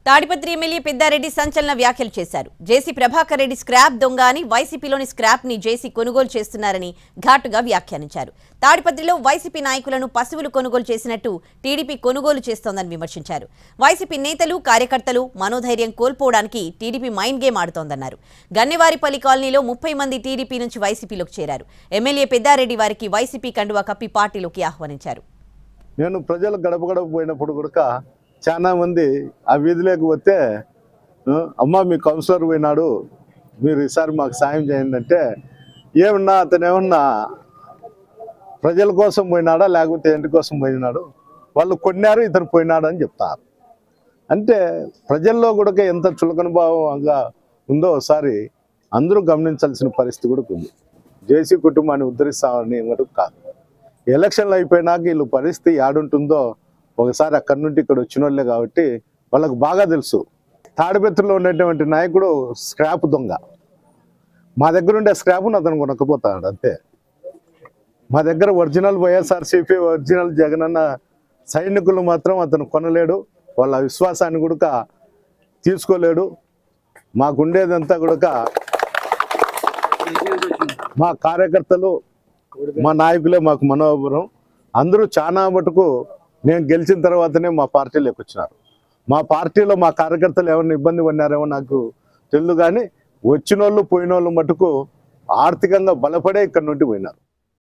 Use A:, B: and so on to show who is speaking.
A: Tadipatri MLA Peddareddy సంచలన వ్యాఖ్యలు చేశారు. జేసీ ప్రభాకర్ రెడ్డి స్క్రాప్ దొంగ అని, వైసీపీలోని స్క్రాప్ ని జేసీ కొనుగోలు చేస్తున్నారని ఘాటుగా వ్యాఖ్యానించారు. తాడిపత్రిలో వైసీపీ నాయకులను పశువులు కొనుగోలు చేసినట్టు టీడీపీ కొనుగోలు చేస్తోందని విమర్శించారు. వైసీపీ నేతలు, కార్యకర్తలు మనోధైర్యం కోల్పోవడానికి టీడీపీ మైండ్ గేమ్ ఆడుతోందన్నారు. గన్నెవారిపల్లి కాలనీలో 30 మంది టీడీపీ నుంచి వైసీపీలోకి చేరారు. ఎమ్మెల్యే పెద్దారెడ్డి వారికి వైసీపీ కండువా కప్పి పార్టీలోకి ఆహ్వానించారు.
B: నేను ప్రజలు గడప గడప పోయినప్పుడు కూడా చాలా మంది ఆ వీధిలోకి వస్తే అమ్మ మీ కౌన్సిలర్ పోయినాడు, మీరు ఈసారి మాకు సాయం చేయండి అంటే ఏమన్నా అతను ఏమన్నా ప్రజల కోసం పోయినాడా లేకపోతే ఇంటి కోసం పోయినాడు, వాళ్ళు కొన్నారు ఇతను పోయినాడు అని చెప్తారు. అంటే ప్రజల్లో కూడా ఎంత చులకన భావంగా ఉందో ఒకసారి అందరూ గమనించాల్సిన పరిస్థితి కూడా ఉంది. జేసీ కుటుంబాన్ని ఉద్ధరిస్తామని మటుకు కాదు. ఎలక్షన్లు అయిపోయినాక వీళ్ళు పరిస్థితి ఏడుంటుందో ఒకసారి అక్కడి నుండి ఇక్కడ వచ్చిన వాళ్ళే కాబట్టి వాళ్ళకు బాగా తెలుసు. తాడిపత్రిలో ఉండేటువంటి నాయకుడు స్క్రాప్ దొంగ. మా దగ్గర ఉండే స్క్రాప్ను అతను కొనకపోతాడు అంతే. మా దగ్గర ఒరిజినల్ వైఎస్ఆర్సీపీ, ఒరిజినల్ జగనన్న సైనికులు మాత్రం అతను కొనలేడు. వాళ్ళ విశ్వాసాన్ని కూడా తీసుకోలేడు. మాకుండేదంతా కూడా మా కార్యకర్తలు, మా నాయకులే మాకు మనోబలం. అందరూ చాలా మటుకు నేను గెలిచిన తర్వాతనే మా పార్టీలోకి వచ్చినారు. మా పార్టీలో మా కార్యకర్తలు ఎవరిని ఇబ్బంది పడినారేమో నాకు తెలియదు, కానీ వచ్చిన వాళ్ళు పోయిన వాళ్ళు మటుకు ఆర్థికంగా బలపడే ఇక్కడ నుండి పోయినారు.